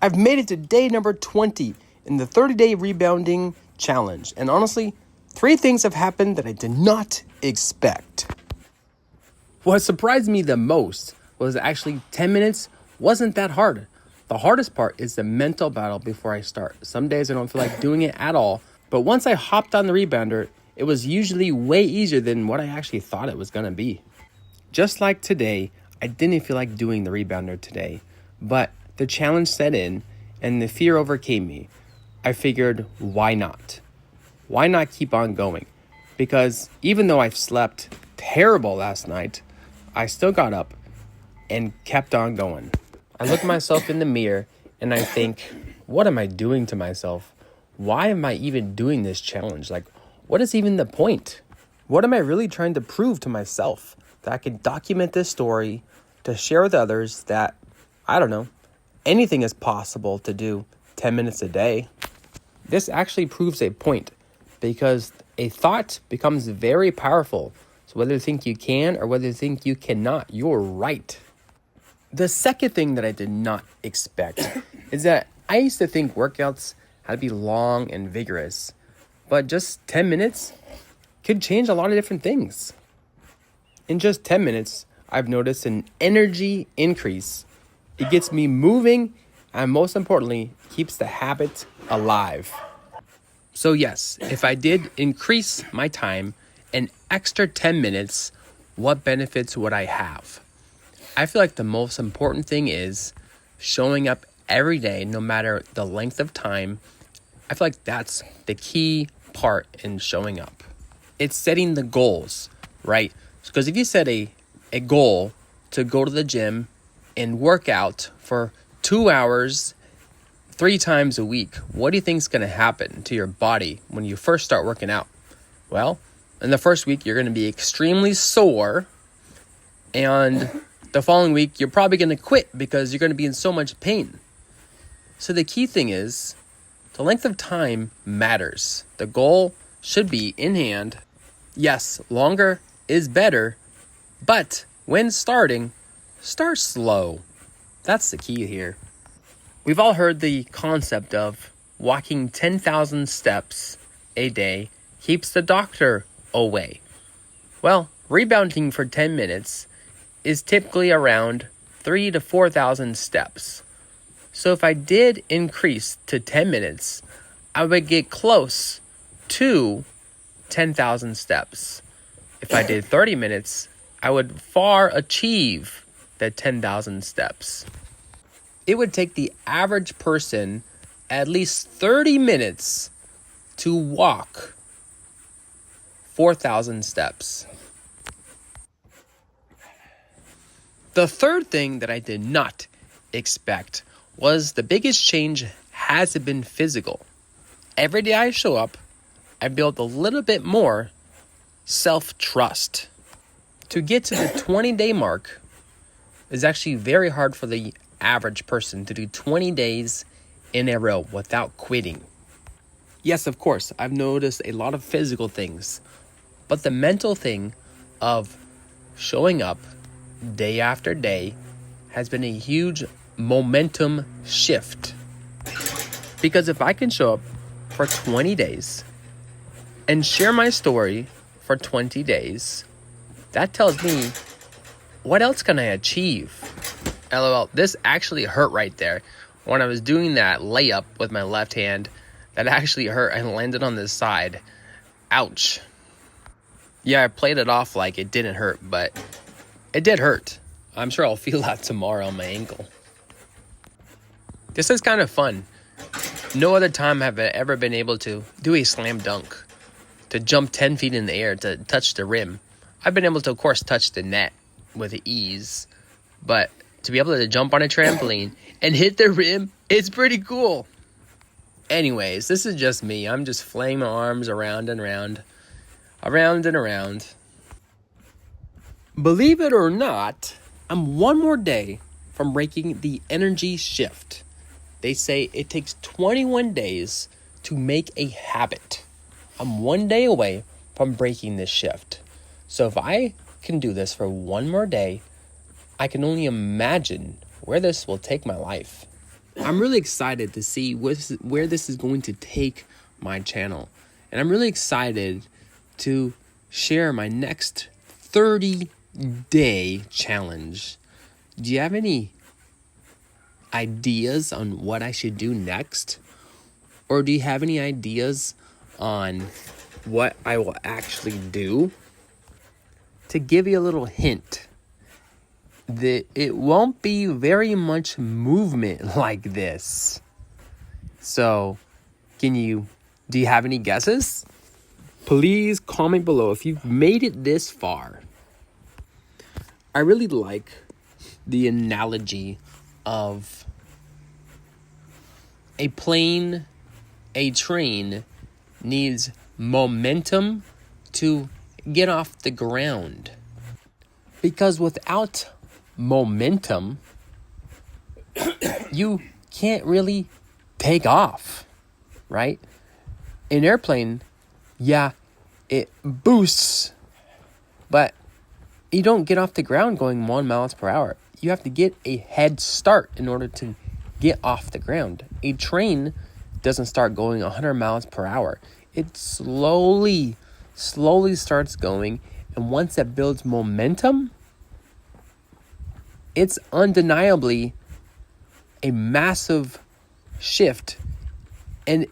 I've made it to day number 20 in the 30-day rebounding challenge. And honestly, 3 things have happened that I did not expect. What surprised me the most was actually 10 minutes wasn't that hard. The hardest part is the mental battle before I start. Some days I don't feel like doing it at all, but once I hopped on the rebounder, it was usually way easier than what I actually thought it was going to be. Just like today, I didn't feel like doing the rebounder today, but the challenge set in and the fear overcame me. I figured, why not? Why not keep on going? Because even though I've slept terrible last night, I still got up and kept on going. I look myself in the mirror and I think, what am I doing to myself? Why am I even doing this challenge? Like, what is even the point? What am I really trying to prove to myself? That I can document this story to share with others that, I don't know, anything is possible to do 10 minutes a day. This actually proves a point because a thought becomes very powerful. So whether you think you can or whether you think you cannot, you're right. The second thing that I did not expect is that I used to think workouts had to be long and vigorous, but just 10 minutes could change a lot of different things. In just 10 minutes, I've noticed an energy increase. It gets me moving and most importantly, keeps the habit alive. So yes, if I did increase my time an extra 10 minutes, what benefits would I have? I feel like the most important thing is showing up every day, no matter the length of time. I feel like that's the key part in showing up. It's setting the goals, right? Because if you set a goal to go to the gym and work out for 2 hours, 3 times a week, what do you think is going to happen to your body when you first start working out? Well, in the first week, you're going to be extremely sore. And the following week, you're probably going to quit because you're going to be in so much pain. So the key thing is the length of time matters. The goal should be in hand. Yes, longer is better, but when starting, start slow. That's the key here. We've all heard the concept of walking 10,000 steps a day keeps the doctor away. Well, rebounding for 10 minutes is typically around 3,000 to 4,000 steps. So if I did increase to 10 minutes, I would get close to 10,000 steps. If I did 30 minutes, I would far achieve the 10,000 steps. It would take the average person at least 30 minutes to walk 4,000 steps. The third thing that I did not expect was the biggest change hasn't been physical. Every day I show up, I build a little bit more self-trust. To get to the 20-day mark is actually very hard for the average person to do 20 days in a row without quitting. Yes, of course, I've noticed a lot of physical things, but the mental thing of showing up day after day has been a huge momentum shift. Because if I can show up for 20 days and share my story for 20 days, that tells me, what else can I achieve? LOL, this actually hurt right there. When I was doing that layup with my left hand, that actually hurt and landed on this side. Ouch. Yeah, I played it off like it didn't hurt, but it did hurt. I'm sure I'll feel that tomorrow on my ankle. This is kind of fun. No other time have I ever been able to do a slam dunk, to jump 10 feet in the air to touch the rim. I've been able to, of course, touch the net with ease, but to be able to jump on a trampoline and hit the rim, it's pretty cool. Anyways, this is just me. I'm just flailing my arms around and around, around and around. Believe it or not, I'm one more day from breaking the energy shift. They say it takes 21 days to make a habit. I'm one day away from breaking this shift. So if I can do this for one more day, I can only imagine where this will take my life. I'm really excited to see where this is going to take my channel. And I'm really excited to share my next 30-day challenge. Do you have any ideas on what I should do next? Or do you have any ideas on what I will actually do? To give you a little hint, that it won't be very much movement like this. So, do you have any guesses? Please comment below if you've made it this far. I really like the analogy of a train needs momentum to get off the ground. Because without momentum, you can't really take off, right? An airplane, yeah, it boosts, but you don't get off the ground going 1 mile per hour. You have to get a head start in order to get off the ground. A train doesn't start going 100 miles per hour. It slowly starts going, and once it builds momentum, it's undeniably a massive shift, and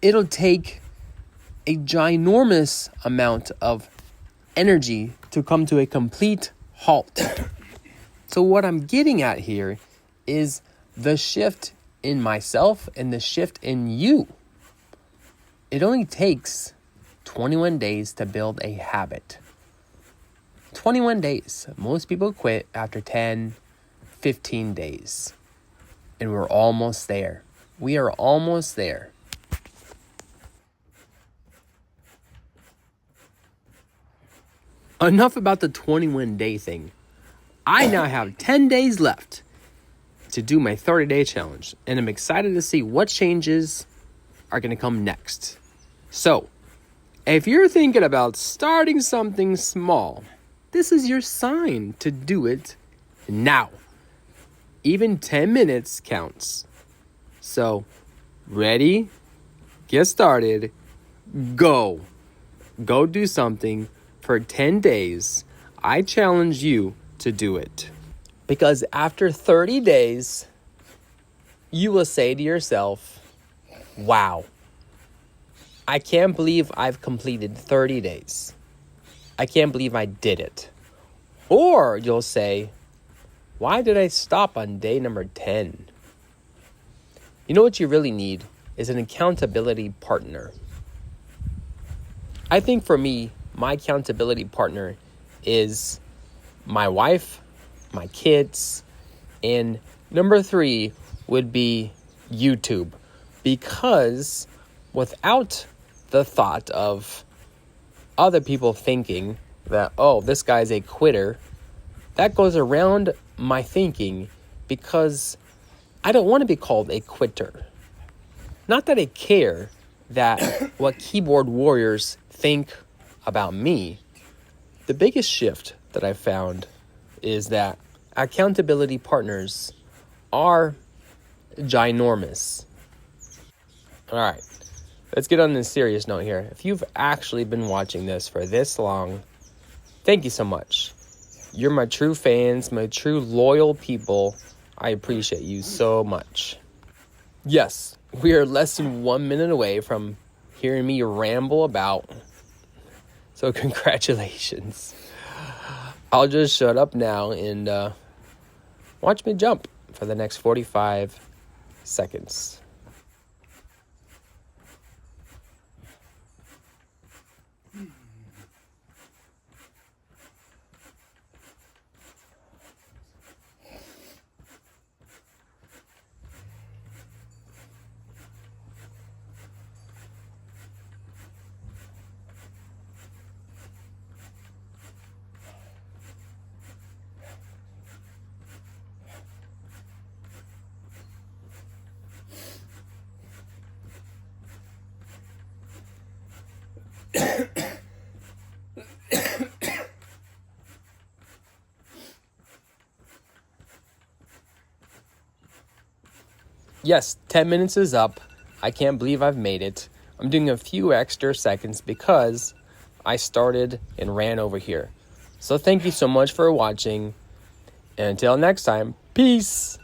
it'll take a ginormous amount of energy to come to a complete halt. So what I'm getting at here is the shift in myself and the shift in you. It only takes 21 days to build a habit. 21 days. Most people quit after 10, 15 days. And we're almost there. We are almost there. Enough about the 21-day thing. I now have 10 days left to do my 30-day challenge. And I'm excited to see what changes are going to come next. So, if you're thinking about starting something small, this is your sign to do it now. Even 10 minutes counts. So, ready? Get started. Go. Go do something for 10 days. I challenge you to do it. Because after 30 days, you will say to yourself, wow, I can't believe I've completed 30 days. I can't believe I did it. Or you'll say, why did I stop on day number 10? You know what you really need is an accountability partner. I think for me, my accountability partner is my wife, my kids, and number 3 would be YouTube. Because without the thought of other people thinking that, oh, this guy's a quitter, that goes around my thinking because I don't want to be called a quitter. Not that I care that what keyboard warriors think about me. The biggest shift that I found is that accountability partners are ginormous. All right, let's get on this serious note here. If you've actually been watching this for this long, thank you so much. You're my true fans, my true loyal people. I appreciate you so much. Yes, we are less than 1 minute away from hearing me ramble about. So congratulations. I'll just shut up now and watch me jump for the next 45 seconds. Yes, 10 minutes is up. I can't believe I've made it. I'm doing a few extra seconds because I started and ran over here. So thank you so much for watching. And until next time, peace.